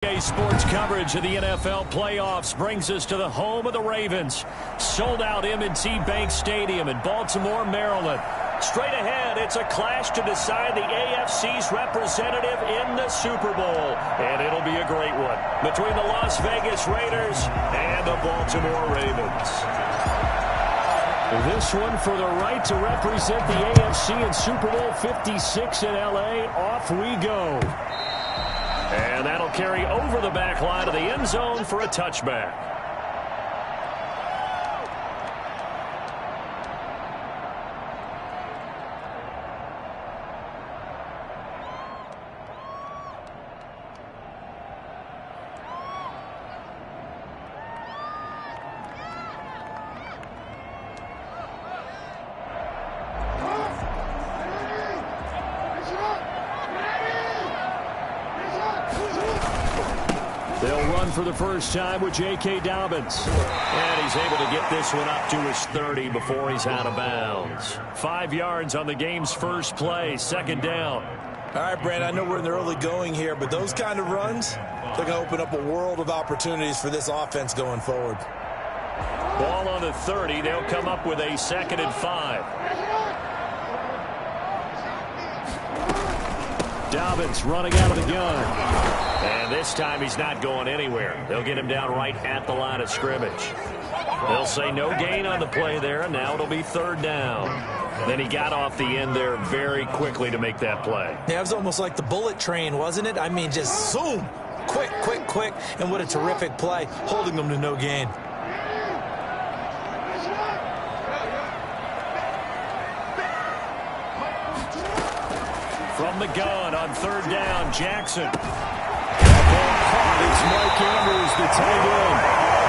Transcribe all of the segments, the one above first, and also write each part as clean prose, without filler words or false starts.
Sports coverage of the NFL playoffs brings us to the home of the Ravens. Sold out M&T Bank Stadium in Baltimore, Maryland. Straight ahead, it's a clash to decide the AFC's representative in the Super Bowl. And it'll be a great one between the Las Vegas Raiders and the Baltimore Ravens. This one for the right to represent the AFC in Super Bowl 56 in L.A. Off we go. And that'll carry over the back line of the end zone for a touchback. They'll run for the first time with J.K. Dobbins. And he's able to get this one up to his 30 before he's out of bounds. 5 yards on the game's first play, second down. All right, Brent, I know we're in the early going here, but those kind of runs, they're going to open up a world of opportunities for this offense going forward. Ball on the 30. They'll come up with a 2nd and 5. Dobbins running out of the gun. And this time he's not going anywhere. They'll get him down right at the line of scrimmage. They'll say no gain on the play there, and now it'll be 3rd down. Then he got off the end there very quickly to make that play. Yeah, it was almost like the bullet train, wasn't it? I mean, just zoom. Quick, quick, quick. And what a terrific play, holding them to no gain. From the gun on 3rd down, Jackson. That ball caught. It's Mike Andrews, the tight end.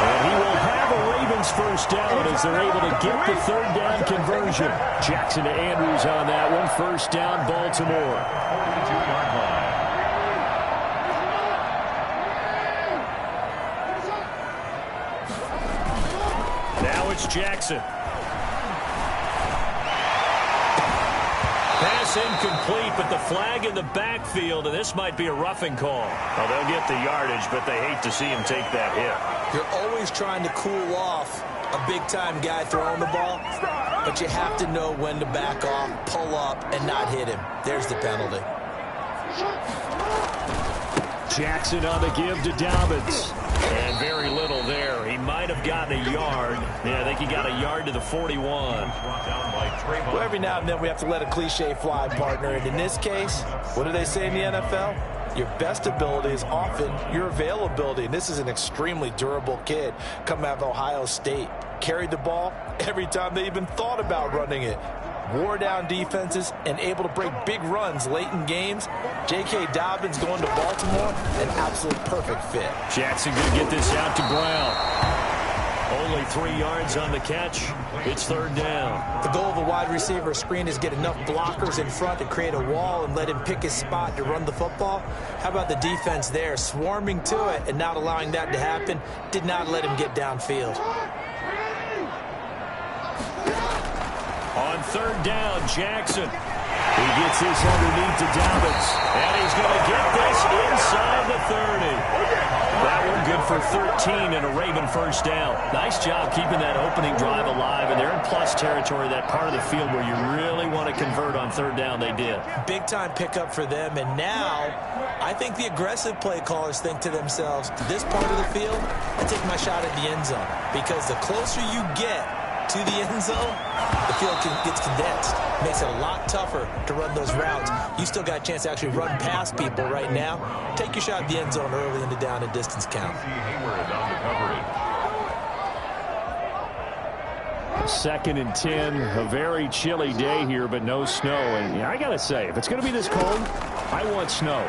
And he will have a Ravens first down as they're able to get the 3rd down conversion. Jackson to Andrews on that one. First down, Baltimore. Now it's Jackson. Pass incomplete, but the flag in the backfield, and this might be a roughing call. Well, they'll get the yardage, but they hate to see him take that hit. You're always trying to cool off a big-time guy throwing the ball, but you have to know when to back off, pull up, and not hit him. There's the penalty. Jackson on the give to Dobbins. And very little there. He might have gotten a yard. Yeah, I think he got a yard to the 41. Well, every now and then we have to let a cliche fly, partner. And in this case, what do they say in the NFL? Your best ability is often your availability. And this is an extremely durable kid coming out of Ohio State. Carried the ball every time they even thought about running it. Wore down defenses and able to break big runs late in games. J.K. Dobbins going to Baltimore, an absolute perfect fit. Jackson going to get this out to Brown. Only 3 yards on the catch. It's 3rd down. The goal of a wide receiver screen is get enough blockers in front to create a wall and let him pick his spot to run the football. How about the defense there, swarming to it and not allowing that to happen? Did not let him get downfield. On 3rd down, Jackson. He gets this underneath to Dobbins. And he's going to get this inside the 30. That one good for 13 and a Raven first down. Nice job keeping that opening drive alive. And they're in plus territory, that part of the field where you really want to convert on 3rd down. They did. Big-time pickup for them. And now I think the aggressive play callers think to themselves, this part of the field, I take my shot at the end zone. Because the closer you get to the end zone, the field gets condensed. Makes it a lot tougher to run those routes. You still got a chance to actually run past people right now. Take your shot at the end zone early in the down and distance count. 2nd and 10. A very chilly day here, but no snow. And yeah, I got to say, if it's going to be this cold, I want snow.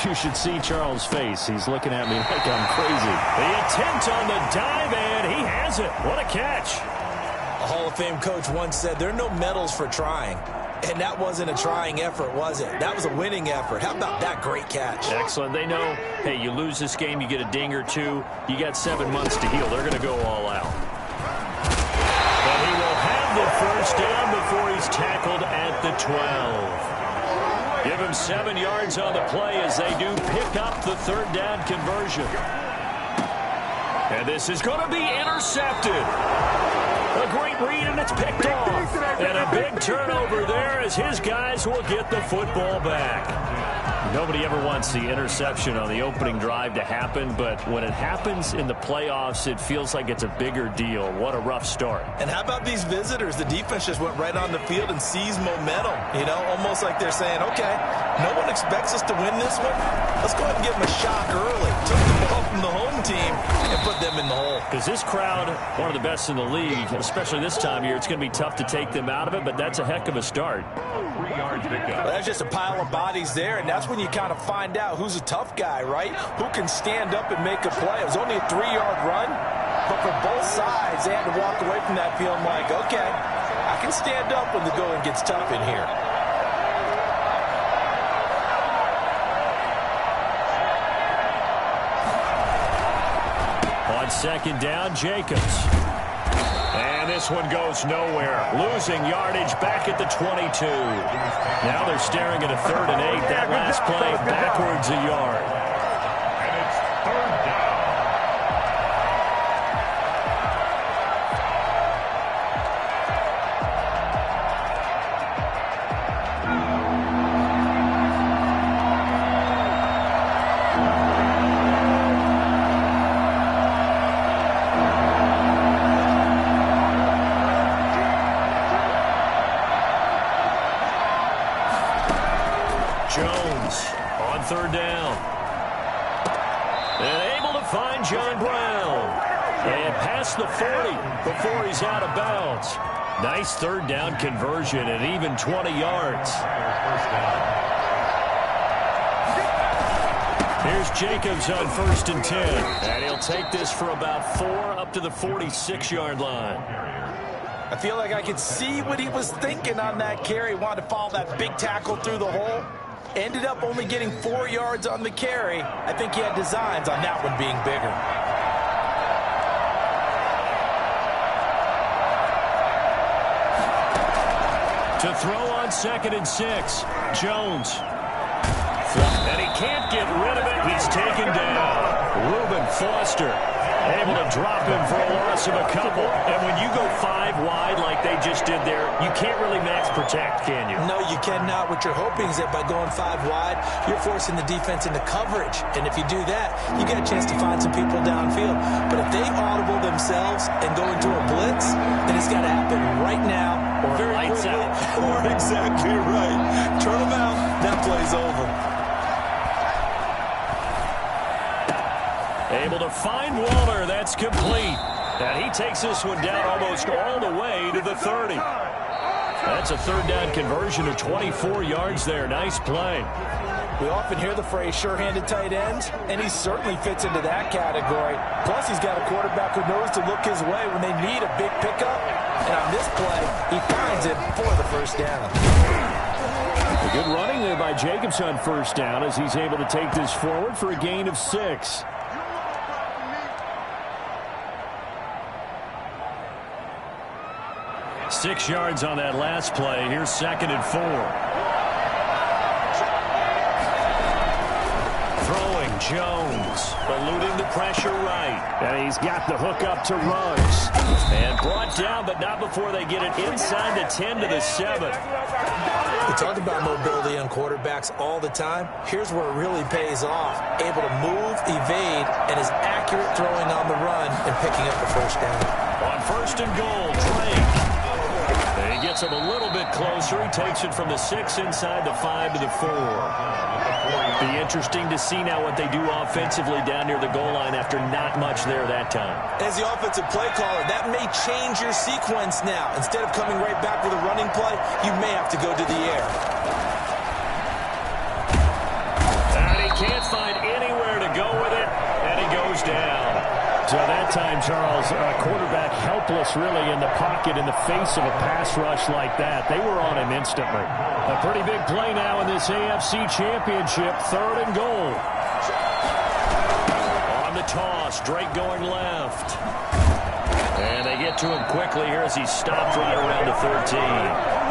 You should see Charles' face. He's looking at me like I'm crazy. The attempt on the dive, and he has it. What a catch. A Hall of Fame coach once said there are no medals for trying. And that wasn't a trying effort, was it? That was a winning effort. How about that great catch? Excellent. They know, hey, you lose this game, you get a ding or two. You got 7 months to heal. They're going to go all out. But he will have the first down before he's tackled at the 12. Give him 7 yards on the play as they do pick up the third down conversion. And this is going to be intercepted. A great read, and it's picked off. And a big turnover there as his guys will get the football back. Nobody ever wants the interception on the opening drive to happen, but when it happens in the playoffs, it feels like it's a bigger deal. What a rough start. And how about these visitors? The defense just went right on the field and seized momentum. You know, almost like they're saying, okay, no one expects us to win this one. Let's go ahead and give them a shock early. Took the ball from the home team and put them in the hole. Because this crowd, one of the best in the league, especially this time of year, it's going to be tough to take them out of it, but that's a heck of a start. Well, that's just a pile of bodies there, and that's when you kind of find out who's a tough guy, right? Who can stand up and make a play. It was only a 3-yard run, but for both sides, they had to walk away from that field like, okay, I can stand up when the going gets tough in here. On second down, Jacobs. And this one goes nowhere. Losing yardage back at the 22. Now they're staring at a 3rd and 8. That last play backwards a yard. And it's 3rd down. Jones on 3rd down. And able to find John Brown. And past the 40 before he's out of bounds. Nice 3rd down conversion and even 20 yards. Here's Jacobs on 1st and 10. And he'll take this for about 4 up to the 46-yard line. I feel like I could see what he was thinking on that carry. Wanted to follow that big tackle through the hole. Ended up only getting 4 yards on the carry. I think he had designs on that one being bigger. To throw on 2nd and 6. Jones. And he can't get rid of it. He's taken down. Reuben Foster able to drop him for a loss of a couple. And when you go 5 wide like they just did there, you can't really max protect, can you? No, you cannot. What you're hoping is that by going 5 wide, you're forcing the defense into coverage. And if you do that, you get a chance to find some people downfield. But if they audible themselves and go into a blitz, then it's got to happen right now. Or lights out. Or exactly right. Turn them out. That play's over. Able to find Waller. That's complete. And he takes this one down almost all the way to the 30. That's a 3rd down conversion of 24 yards there. Nice play. We often hear the phrase sure-handed tight ends, and he certainly fits into that category. Plus, he's got a quarterback who knows to look his way when they need a big pickup. And on this play, he finds it for the 1st down. A good running there by Jacobs on 1st down as he's able to take this forward for a gain of 6. Six yards on that last play. Here's 2nd and 4. Throwing Jones, eluding the pressure right. And he's got the hook up to Ruggs. And brought down, but not before they get it inside the 10 to the 7. We talk about mobility on quarterbacks all the time. Here's where it really pays off. Able to move, evade, and is accurate throwing on the run and picking up the 1st down. On 1st and goal, Drake. And he gets him a little bit closer. He takes it from the 6 inside the 5 to the 4. Be interesting to see now what they do offensively down near the goal line after not much there that time. As the offensive play caller, that may change your sequence now. Instead of coming right back with a running play, you may have to go to the air. And he can't find anywhere to go with it, and he goes down. So that time, Charles, quarterback helpless really in the pocket in the face of a pass rush like that. They were on him instantly. A pretty big play now in this AFC Championship, 3rd and goal. On the toss. Drake going left. And they get to him quickly here as he's stopped right around the 13.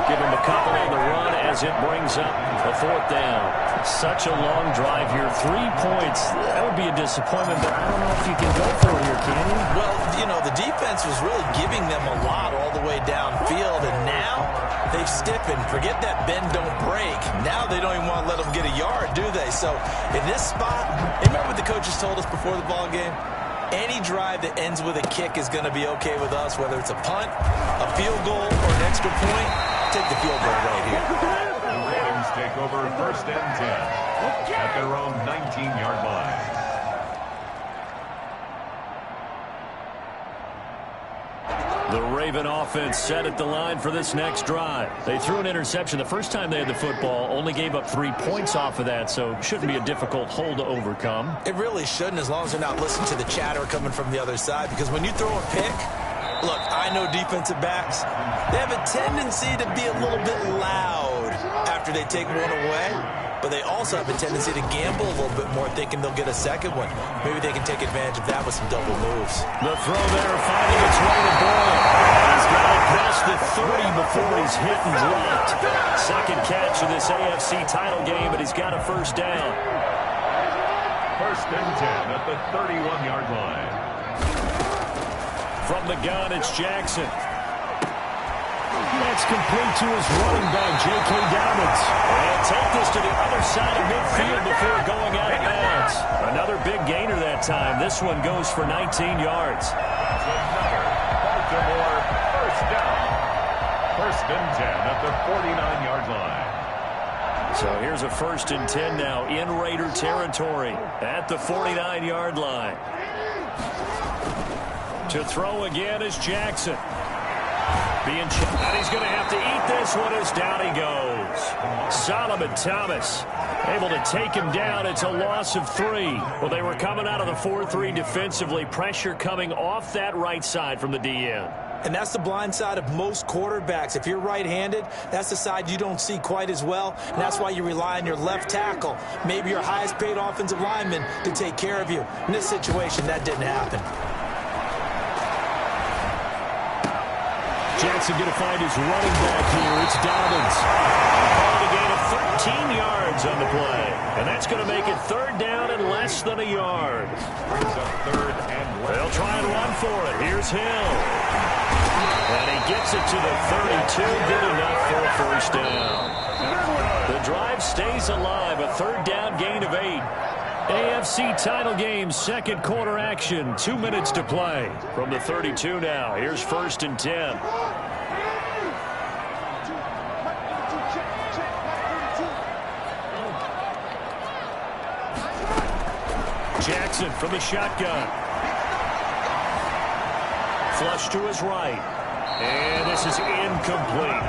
Give him a couple on the run as it brings up a 4th down. Such a long drive here. 3 points. That would be a disappointment, but I don't know if you can go for it here, can you? Well, you know, the defense was really giving them a lot all the way downfield, and now they've stiffened. Forget that bend, don't break. Now they don't even want to let them get a yard, do they? So in this spot, remember what the coaches told us before the ball game? Any drive that ends with a kick is going to be okay with us, whether it's a punt, a field goal, or an extra point. Take the field goal right here. The Ravens take over 1st and 10 at their own 19-yard line. The Raven offense set at the line for this next drive. They threw an interception the first time they had the football, only gave up 3 points off of that, so shouldn't be a difficult hole to overcome. It really shouldn't, as long as they're not listening to the chatter coming from the other side, because when you throw a pick, look, I know defensive backs, they have a tendency to be a little bit loud after they take one away, but they also have a tendency to gamble a little bit more, thinking they'll get a second one. Maybe they can take advantage of that with some double moves. The throw there finding its way to Boyd. He's got it past the 30 before he's hit and dropped. Second catch of this AFC title game, but he's got a 1st down. 1st and 10 at the 31-yard line. From the gun, it's Jackson. That's complete to his running back, J.K. Dobbins. And take this to the other side of midfield before going out of bounds. Another big gainer that time. This one goes for 19 yards. Another Baltimore 1st down. 1st and 10 at the 49-yard line. So here's a 1st and 10 now in Raider territory at the 49-yard line. To throw again is Jackson. And he's going to have to eat this one as down he goes. Solomon Thomas able to take him down. It's a loss of 3. Well, they were coming out of the 4-3 defensively. Pressure coming off that right side from the DN. And that's the blind side of most quarterbacks. If you're right-handed, that's the side you don't see quite as well. And that's why you rely on your left tackle, maybe your highest-paid offensive lineman, to take care of you. In this situation, that didn't happen. Jackson going to find his running back here. It's Dobbins. A gain of 13 yards on the play. And that's going to make it 3rd down and less than a yard. Brings up 3rd and less. They'll try and run for it. Here's Hill. And he gets it to the 32. Good enough for a 1st down. The drive stays alive. A 3rd down gain of 8. AFC title game, 2nd quarter action. 2 minutes to play. From the 32 now. Here's 1st and 10. Jackson from the shotgun. Flush to his right. And this is incomplete.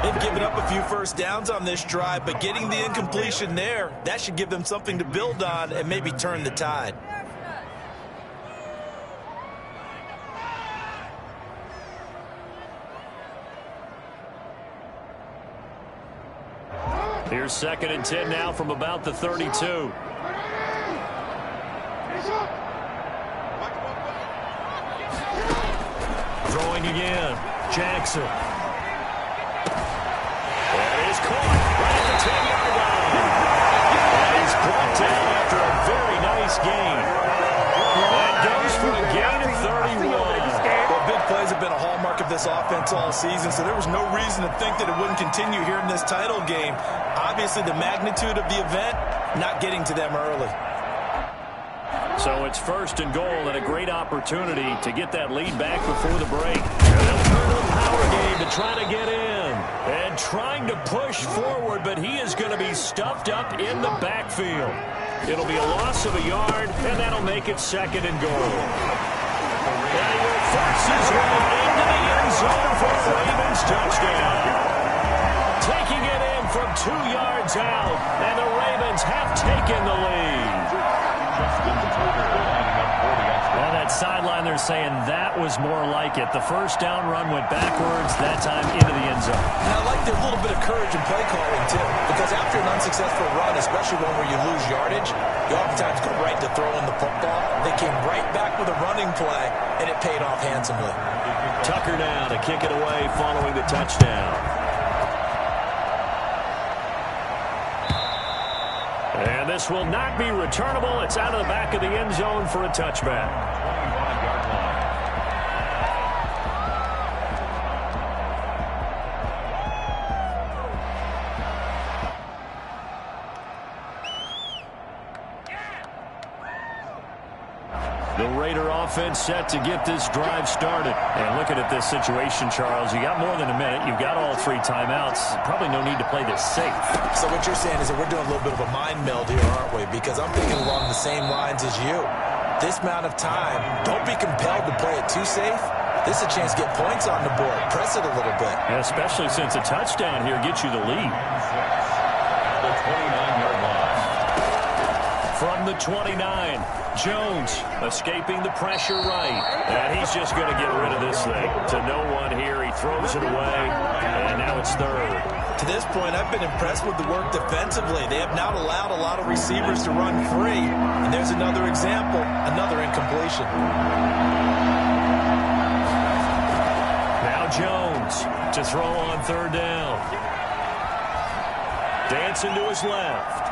They've given up a few 1st downs on this drive, but getting the incompletion there, that should give them something to build on and maybe turn the tide. Here's 2nd and 10 now from about the 32. Throwing again. Jackson. That is caught right at the 10-yard line. And he's brought down after a very nice gain. That goes for a gain of 31. Well, big plays have been a hallmark of this offense all season, so there was no reason to think that it wouldn't continue here in this title game. Obviously, the magnitude of the event not getting to them early. So it's 1st and goal and a great opportunity to get that lead back before the break. And they'll turn to the power game to try to get in. And trying to push forward, but he is going to be stuffed up in the backfield. It'll be a loss of a yard, and that'll make it 2nd and goal. And he will force his way into the end zone for a Ravens touchdown. Taking it in from 2 yards out, and the Ravens have taken the lead. On that sideline, they're saying that was more like it. The 1st down run went backwards, that time into the end zone. And I like their little bit of courage in play calling, too, because after an unsuccessful run, especially one where you lose yardage, you oftentimes go right to throwing the football. They came right back with a running play, and it paid off handsomely. Tucker now to kick it away following the touchdown. And this will not be returnable. It's out of the back of the end zone for a touchback. 21-yard line. The Raider offense set to get this drive started. And looking at this situation, Charles, you got more than a minute. You've got all 3 timeouts. Probably no need to play this safe. So what you're saying is that we're doing a little bit of a mind meld here, aren't we? Because I'm thinking along the same lines as you. This amount of time, don't be compelled to play it too safe. This is a chance to get points on the board. Press it a little bit. And especially since a touchdown here gets you the lead. The 29-yard line. From the 29, Jones escaping the pressure right. And he's just going to get rid of this thing. To no one here. He throws it away. And now it's third. To this point, I've been impressed with the work defensively. They have not allowed a lot of receivers to run free. And there's another example, another incompletion. Now Jones to throw on third down. Dancing to his left.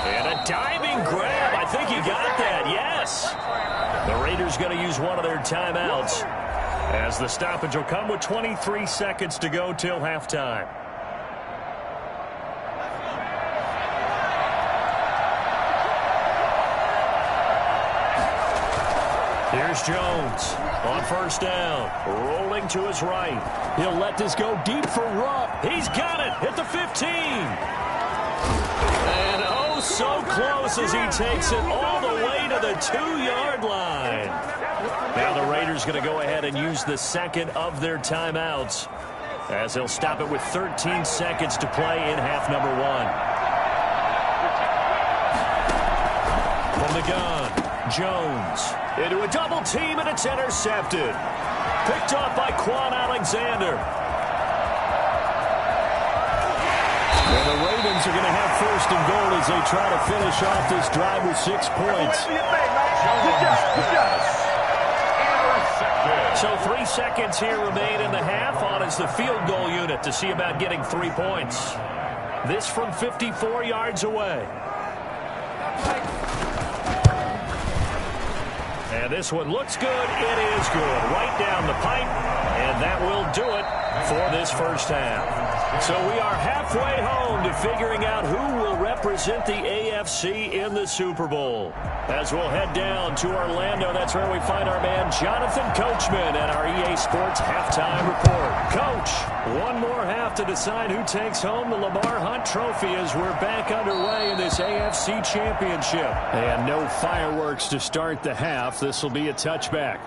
And a diving grab. I think he got that. Yes. The Raiders going to use one of their timeouts as the stoppage will come with 23 seconds to go till halftime. Here's Jones on first down, rolling to his right. He'll let this go deep for Rupp. He's got it at the 15. And oh, so close as he takes it all the way to the 2-yard line. Now the Raiders going to go ahead and use the second of their timeouts as they'll stop it with 13 seconds to play in half number 1. From the gun, Jones into a double team, and it's intercepted. Picked off by Quan Alexander. And the Ravens are going to have first and goal as they try to finish off this drive with 6 points. So 3 seconds here remain in the half. On is the field goal unit to see about getting 3 points. This from 54 yards away. And this one looks good. It is good. Right down the pipe. And that will do it for this first half. So we are halfway home to figuring out who will represent the AFC in the Super Bowl. As we'll head down to Orlando, that's where we find our man Jonathan Coachman at our EA Sports Halftime Report. Coach, one more half to decide who takes home the Lamar Hunt Trophy as we're back underway in this AFC Championship. And no fireworks to start the half. This will be a touchback.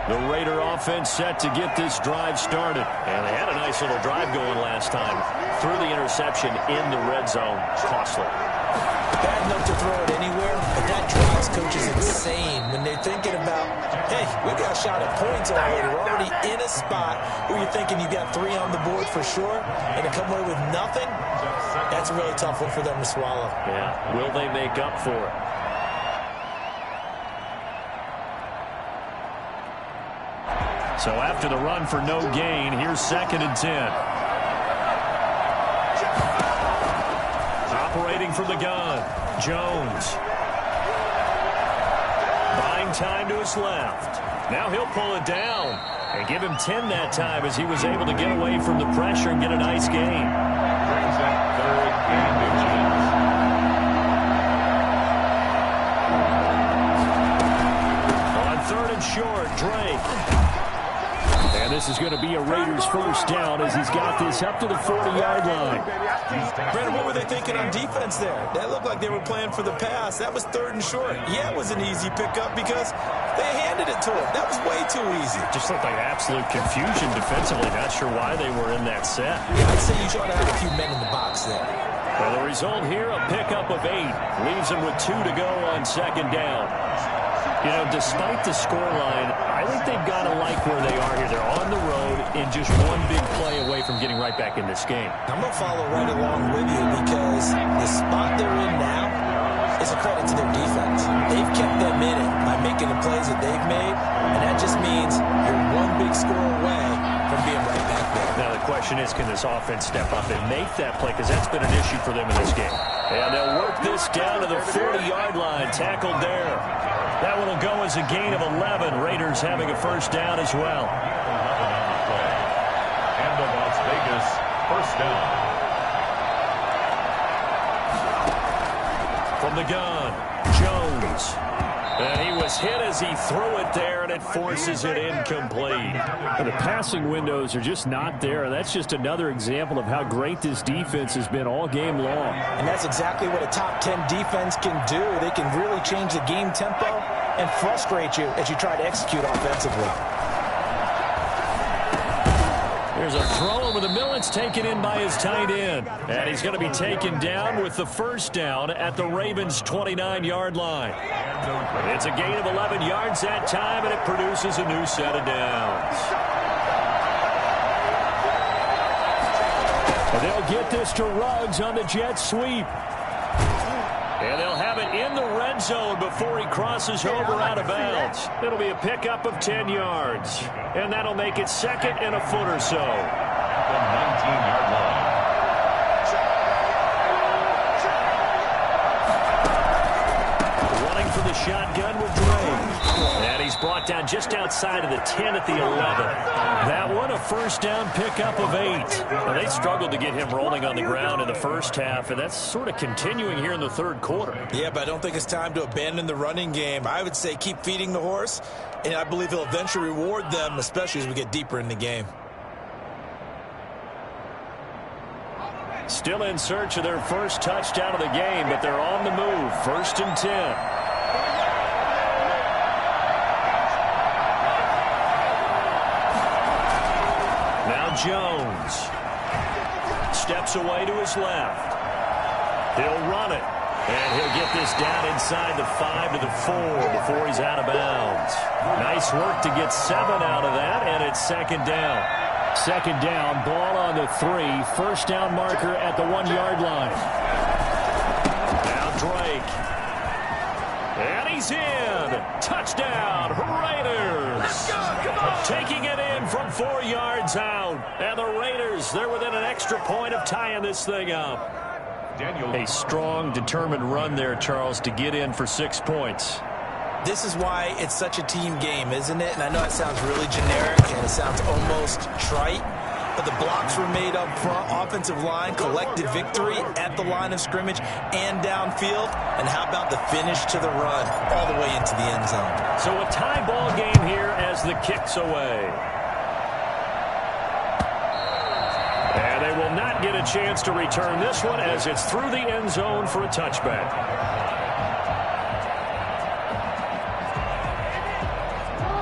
The Raider offense set to get this drive started. And they had a nice little drive going last time. Threw the interception in the red zone. Costly. Bad enough to throw it anywhere, but that drives coaches insane when they're thinking about, hey, we got a shot at points already. We're already in a spot where you're thinking you got 3 on the board for sure, and to come away with nothing, that's a really tough one for them to swallow. Yeah. Will they make up for it? So after the run for no gain, here's 2nd and 10. Operating from the gun, Jones. Buying time to his left. Now he'll pull it down and give him 10 that time as he was able to get away from the pressure and get a nice gain. Brings up 3rd and inches. On 3rd and short, Drake. And this is going to be a Raiders first down as he's got this up to the 40-yard line. Brandon, what were they thinking on defense there? That looked like they were playing for the pass. That was 3rd and short. Yeah, it was an easy pickup because they handed it to him. That was way too easy. Just looked like absolute confusion defensively. Not sure why they were in that set. Yeah, I'd say you ought to have a few men in the box there. Well, the result here, a pickup of 8. Leaves him with 2 to go on 2nd down. You know, despite the scoreline, I think they've got to like where they are here. They're on the road and just one big play away from getting right back in this game. I'm going to follow right along with you because the spot they're in now is a credit to their defense. They've kept them in it by making the plays that they've made, and that just means you're one big score away from being right back there. Now the question is, can this offense step up and make that play? Because that's been an issue for them in this game. And they'll work this down to the 40-yard line. Tackled there. That one will go as a gain of 11. Raiders having a first down as well. And the Las Vegas first down. From the gun, Jones. And he was hit as he threw it there, and it forces it incomplete. The passing windows are just not there. And that's just another example of how great this defense has been all game long. And that's exactly what a top 10 defense can do. They can really change the game tempo and frustrate you as you try to execute offensively. There's a throw over the middle. It's taken in by his tight end. And he's going to be taken down with the first down at the Ravens' 29-yard line. It's a gain of 11 yards that time, and it produces a new set of downs. And they'll get this to Ruggs on the jet sweep. And they'll have it in the red zone before he crosses over out of bounds. It'll be a pickup of 10 yards. And that'll make it second and a foot or so. At the 19-yard line. Running for the shotgun with Drake. And he's brought down just outside of the 10 at the 11. That one a first down pickup of 8. Well, they struggled to get him rolling on the ground in the first half, and that's sort of continuing here in the third quarter. Yeah, but I don't think it's time to abandon the running game. I would say keep feeding the horse, and I believe he'll eventually reward them, especially as we get deeper in the game. Still in search of their first touchdown of the game, but they're on the move. 1st and 10. Jones steps away to his left. He'll run it, and he'll get this down inside the 5 to the 4 before he's out of bounds. Nice work to get 7 out of that, and it's second down. Second down, ball on the 3. First down marker at the 1-yard line. Now Drake. And he's in. Touchdown, Raiders. Taking it in from 4 yards out. And the Raiders, they're within an extra point of tying this thing up. A strong, determined run there, Charles, to get in for 6 points. This is why it's such a team game, isn't it? And I know it sounds really generic and it sounds almost trite, but the blocks were made up front, offensive line, collective victory at the line of scrimmage and downfield. And how about the finish to the run all the way into the end zone? So a tie ball game here as the kick's away. And they will not get a chance to return this one as it's through the end zone for a touchback.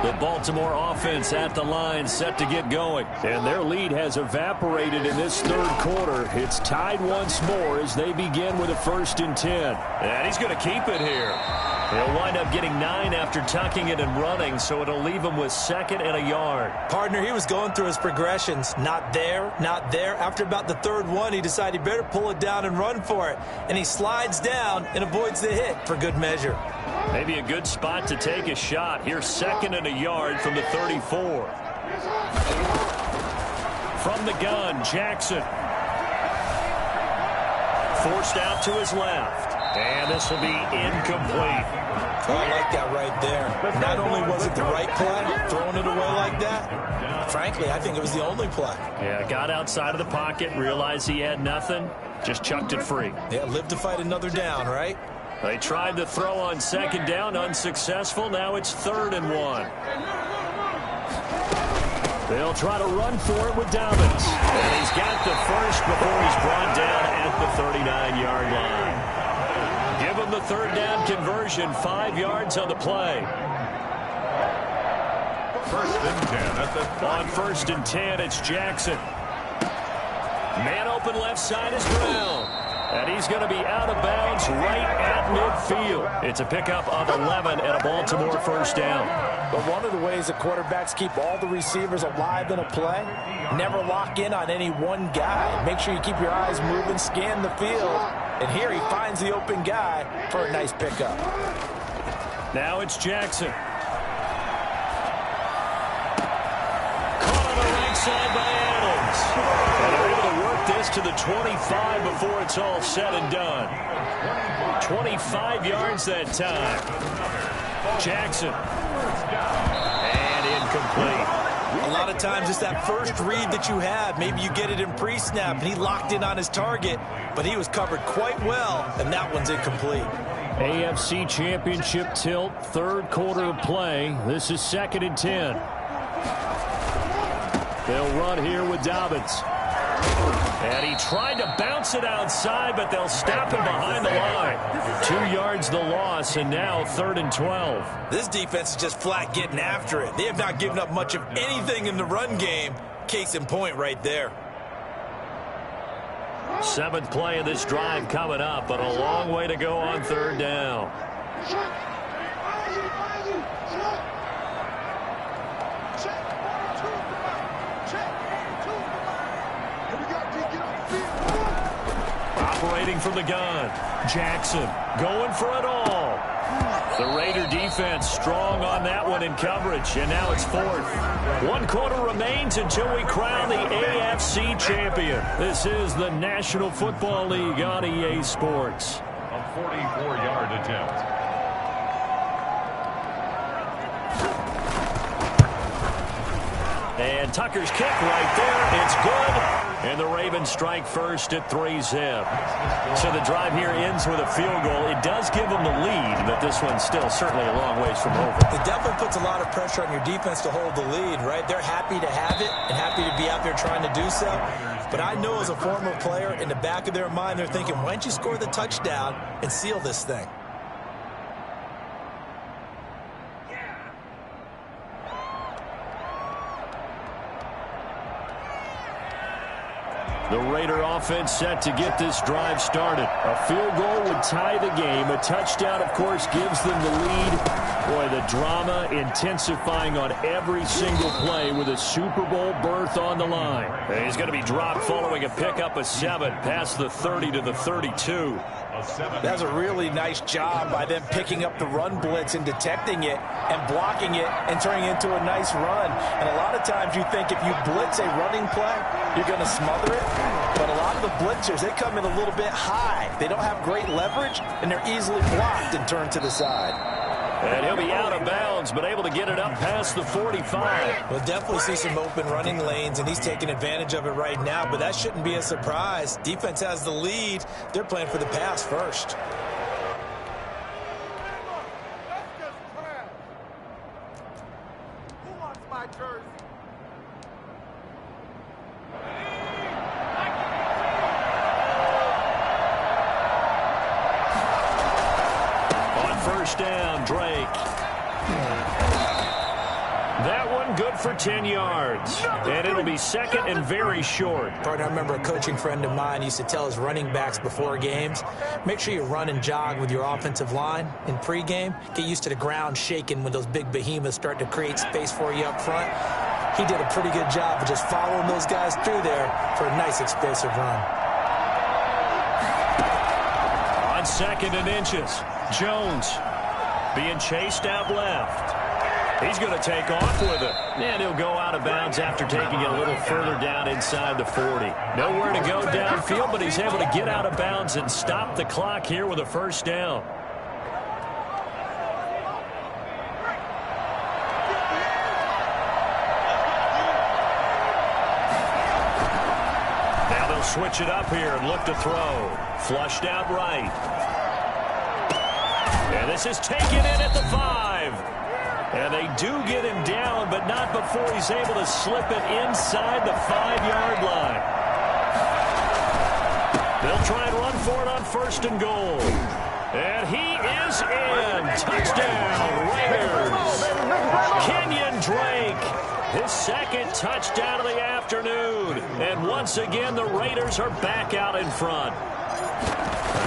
The Baltimore offense at the line set to get going. And their lead has evaporated in this third quarter. It's tied once more as they begin with a 1st and 10. And he's going to keep it here. He'll wind up getting 9 after tucking it and running, so it'll leave him with 2nd and a yard. Partner, he was going through his progressions. Not there, not there. After about the 3rd one, he decided he better pull it down and run for it. And he slides down and avoids the hit for good measure. Maybe a good spot to take a shot. Here's 2nd and a yard from the 34. From the gun, Jackson. Forced out to his left. And this will be incomplete. Oh, I like that right there. Not only was it the right play, throwing it away like that, frankly, I think it was the only play. Yeah, got outside of the pocket, realized he had nothing, just chucked it free. Yeah, live to fight another down, right? They tried to throw on 2nd down, unsuccessful. Now it's 3rd and 1. They'll try to run for it with Dobbins. And he's got the first before he's brought down at the 39-yard line. Give him the 3rd down conversion, 5 yards on the play. 1st and 10 at the 30. On 1st and 10, it's Jackson. Man open left side is Brown. And he's going to be out of bounds right at midfield. It's a pickup of 11 and a Baltimore first down. But one of the ways that quarterbacks keep all the receivers alive in a play, never lock in on any one guy. Make sure you keep your eyes moving, scan the field. And here he finds the open guy for a nice pickup. Now it's Jackson. Caught on the right side by Adams. And they're able to work this to the 25 before it's all said and done. 25 yards that time. Jackson. And incomplete. A lot of times it's that first read that you have. Maybe you get it in pre-snap, and he locked in on his target, but he was covered quite well, and that one's incomplete. AFC Championship tilt, third quarter of play. This is 2nd and 10. They'll run here with Dobbins. And he tried to bounce it outside, but they'll stop him behind the line. 2 yards the loss, and now 3rd and 12. This defense is just flat getting after it. They have not given up much of anything in the run game. Case in point right there. 7th play of this drive coming up, but a long way to go on 3rd down. Operating from the gun. Jackson going for it all. The Raider defense strong on that one in coverage, and now it's 4th. 1 quarter remains until we crown the AFC champion. This is the National Football League on EA Sports. A 44-yard attempt. And Tucker's kick right there. It's good. And the Ravens strike first at 3-zip. So the drive here ends with a field goal. It does give them the lead, but this one's still certainly a long ways from over. It definitely puts a lot of pressure on your defense to hold the lead, right? They're happy to have it and happy to be out there trying to do so. But I know as a former player, in the back of their mind, they're thinking, why don't you score the touchdown and seal this thing? The Raider offense set to get this drive started. A field goal would tie the game. A touchdown, of course, gives them the lead. Boy, the drama intensifying on every single play with a Super Bowl berth on the line. And he's going to be dropped following a pickup of 7 past the 30 to the 32. That's a really nice job by them picking up the run blitz and detecting it and blocking it and turning it into a nice run. And a lot of times you think if you blitz a running play, you're going to smother it. But a lot of the blitzers, they come in a little bit high. They don't have great leverage, and they're easily blocked and turned to the side. And he'll be out of bounds, but able to get it up past the 45. We'll definitely see some open running lanes, and he's taking advantage of it right now, but that shouldn't be a surprise. Defense has the lead. They're playing for the pass first. Who wants my jersey? First down, Drake. That one good for 10 yards. And it'll be 2nd and very short. Partner, I remember a coaching friend of mine used to tell his running backs before games, make sure you run and jog with your offensive line in pregame. Get used to the ground shaking when those big behemoths start to create space for you up front. He did a pretty good job of just following those guys through there for a nice explosive run. On 2nd and inches, Jones being chased out left. He's going to take off with it. And he'll go out of bounds after taking it a little further down inside the 40. Nowhere to go downfield, but he's able to get out of bounds and stop the clock here with a first down. Now they'll switch it up here and look to throw. Flushed out right. And this is taken in at the 5. And they do get him down, but not before he's able to slip it inside the 5-yard line. They'll try and run for it on 1st and goal. And he is in. Touchdown, Raiders. Kenyon Drake, his 2nd touchdown of the afternoon. And once again, the Raiders are back out in front.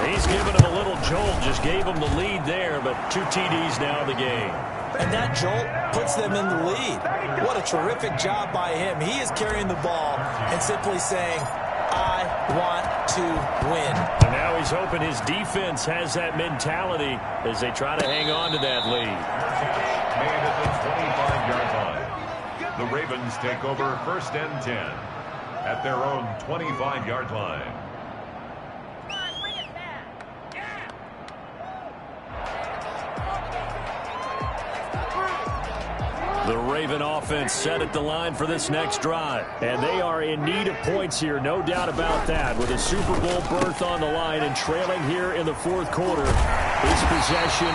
He's given him a little jolt, just gave him the lead there, but 2 TDs now in the game. And that jolt puts them in the lead. What a terrific job by him. He is carrying the ball and simply saying, I want to win. And now he's hoping his defense has that mentality as they try to hang on to that lead. Made at the 25-yard line. The Ravens take over 1st and 10 at their own 25-yard line. The Raven offense set at the line for this next drive. And they are in need of points here, no doubt about that. With a Super Bowl berth on the line and trailing here in the 4th quarter. His possession,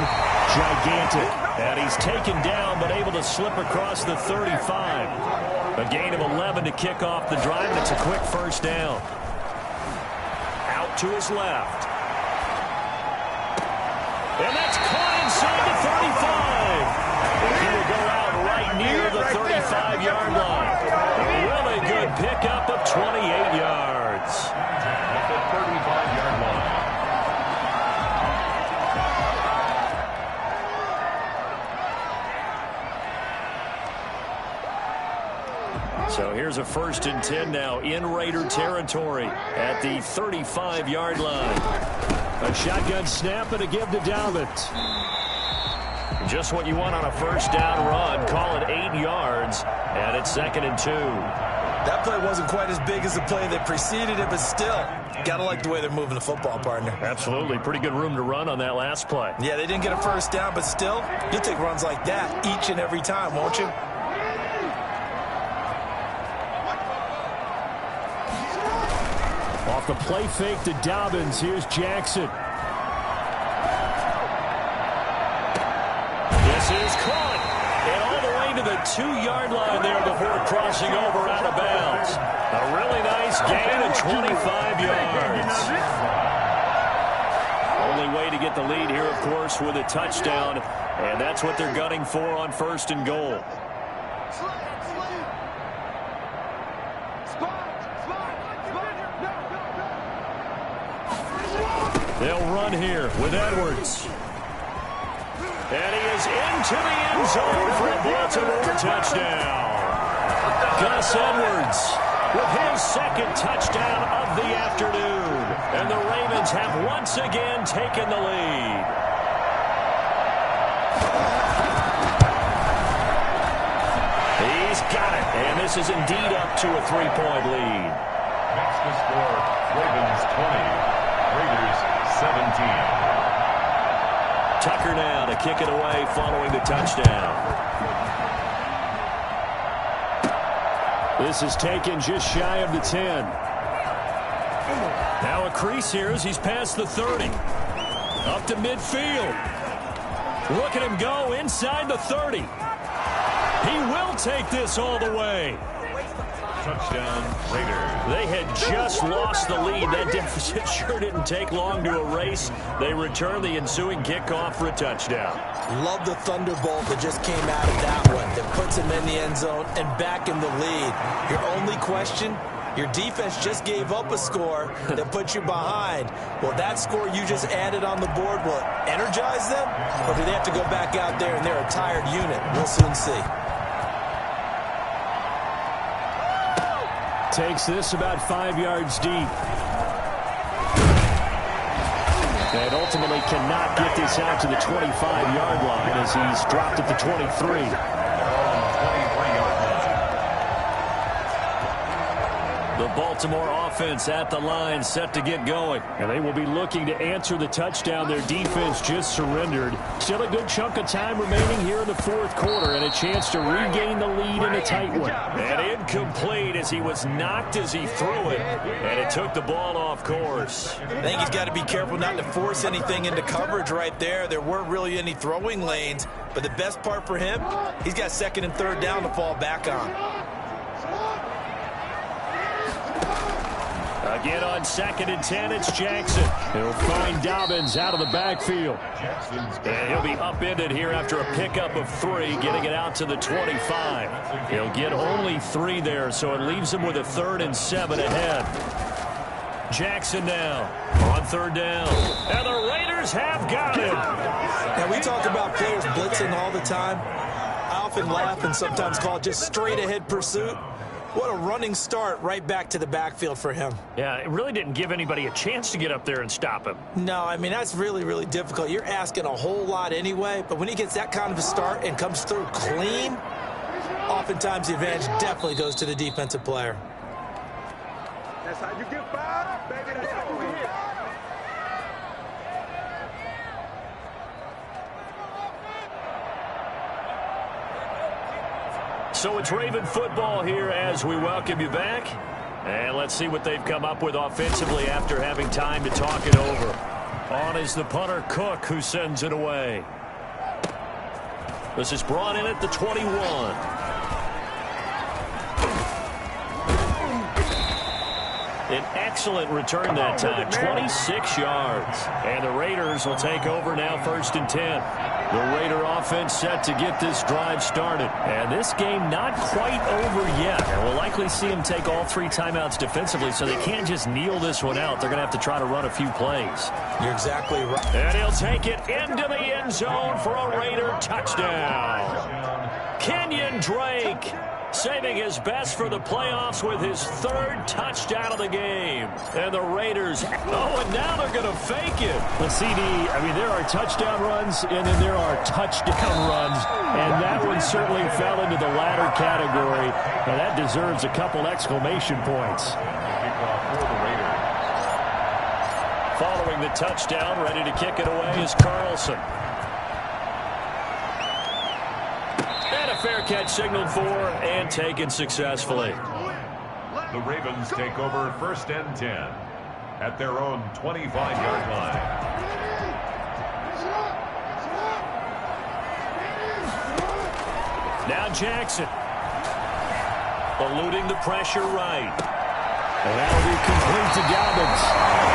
gigantic. And he's taken down but able to slip across the 35. A gain of 11 to kick off the drive, and it's a quick 1st down. Out to his left. And that's caught inside the 35. He will go out right near the 35-yard line. A really good pickup of 28 yards. At the 35-yard line. So here's a 1st and 10 now in Raider territory at the 35-yard line. A shotgun snap and a give to Dobbins. Just what you want on a 1st down run. Call it 8 yards, and it's 2nd and 2. That play wasn't quite as big as the play that preceded it, but still, got to like the way they're moving the football, partner. Absolutely. Pretty good room to run on that last play. Yeah, they didn't get a 1st down, but still, you'll take runs like that each and every time, won't you? Off the play fake to Dobbins, here's Jackson. This is caught. And all the way to the 2-yard line there before crossing over out of bounds. A really nice gain of 25 yards. Only way to get the lead here, of course, with a touchdown. And that's what they're gunning for on 1st and goal. They'll run here with Edwards. And he is into the end zone for a Baltimore touchdown. Gus Edwards with his 2nd touchdown of the afternoon. And the Ravens have once again taken the lead. He's got it. And this is indeed up to a 3-point lead. Makes the score Ravens 20, Raiders 17. Tucker now to kick it away following the touchdown. This is taken just shy of the 10. Now a crease here as he's past the 30. Up to midfield. Look at him go inside the 30. He will take this all the way. Touchdown, Raiders. They had just lost the lead. That deficit sure didn't take long to erase. They return the ensuing kickoff for a touchdown. Love the thunderbolt that just came out of that one. That puts him in the end zone and back in the lead. Your only question, your defense just gave up a score that put you behind. Well, that score you just added on the board, will it energize them? Or do they have to go back out there and they're a tired unit? We'll soon see. Takes this about 5 yards deep. And ultimately cannot get this out to the 25-yard line as he's dropped at the 23. The Baltimore offense at the line set to get going. And they will be looking to answer the touchdown their defense just surrendered. Still a good chunk of time remaining here in the 4th quarter and a chance to regain the lead in a tight one. And incomplete as he was knocked as he threw it. And it took the ball off course. I think he's got to be careful not to force anything into coverage right there. There weren't really any throwing lanes. But the best part for him, he's got 2nd and 3rd down to fall back on. Again on 2nd and 10, it's Jackson. He'll find Dobbins out of the backfield. And he'll be upended here after a pickup of 3, getting it out to the 25. He'll get only 3 there, so it leaves him with a 3rd and 7 ahead. Jackson now on third down. And the Raiders have got him. Now, we talk about players blitzing all the time. I often laugh and sometimes call it just straight-ahead pursuit. What a running start right back to the backfield for him. Yeah, it really didn't give anybody a chance to get up there and stop him. No, I mean, that's really, really difficult. You're asking a whole lot anyway, but when he gets that kind of a start and comes through clean, oftentimes the advantage definitely goes to the defensive player. That's how you get fired up, baby. That's how you hit. So it's Raven football here as we welcome you back. And let's see what they've come up with offensively after having time to talk it over. On is the punter, Cook, who sends it away. This is brought in at the 21. An excellent return that time, 26 yards. And the Raiders will take over now, 1st and 10. The Raider offense set to get this drive started. And this game not quite over yet. And we'll likely see them take all 3 timeouts defensively, so they can't just kneel this one out. They're going to have to try to run a few plays. You're exactly right. And he'll take it into the end zone for a Raider touchdown. Kenyon Drake saving his best for the playoffs with his 3rd touchdown of the game. And the Raiders, and now they're going to fake it. But CD, I mean, there are touchdown runs, and then there are touchdown runs. And that one certainly fell into the latter category. And that deserves a couple exclamation points. Following the touchdown, ready to kick it away is Carlson. Fair catch signaled for and taken successfully. The Ravens take over 1st and 10 at their own 25-yard line. Now Jackson. Eluding the pressure right. And that'll be complete to Dobbins.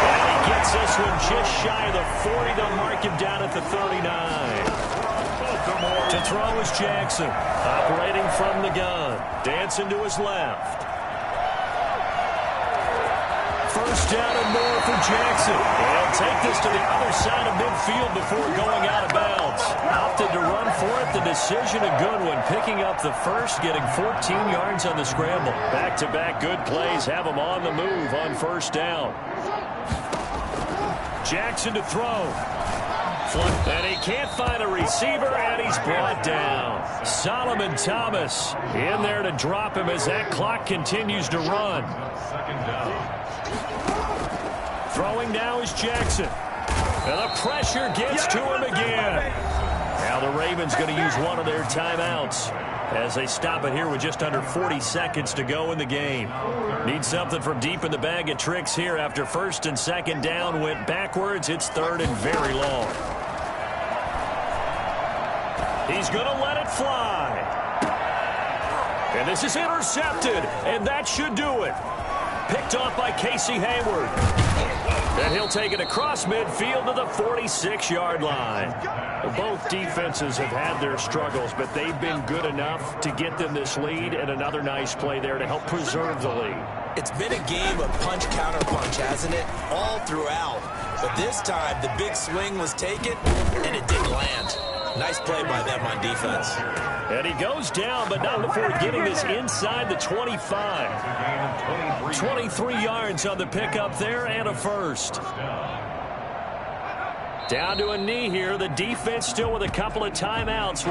And he gets this one just shy of the 40. They'll mark him down at the 39. To throw is Jackson, operating from the gun, dancing to his left. 1st down and more for Jackson. He'll take this to the other side of midfield before going out of bounds. Opted to run for it. The decision a good one, picking up the 1st, getting 14 yards on the scramble. Back-to-back good plays have him on the move on 1st down. Jackson to throw. And he can't find a receiver, and he's brought down. Solomon Thomas in there to drop him as that clock continues to run. 2nd down. Throwing now is Jackson. And the pressure gets to him again. Now the Ravens going to use one of their timeouts as they stop it here with just under 40 seconds to go in the game. Need something from deep in the bag of tricks here after 1st and 2nd down went backwards. It's 3rd and very long. He's going to let it fly. And this is intercepted, and that should do it. Picked off by Casey Hayward. And he'll take it across midfield to the 46-yard line. Both defenses have had their struggles, but they've been good enough to get them this lead, and another nice play there to help preserve the lead. It's been a game of punch-counter-punch, hasn't it? All throughout. But this time, the big swing was taken, and it didn't land. Nice play by them on defense. And he goes down, but not before getting this inside the 25. 23 yards on the pickup there and a 1st. Down to a knee here. The defense still with a couple of timeouts.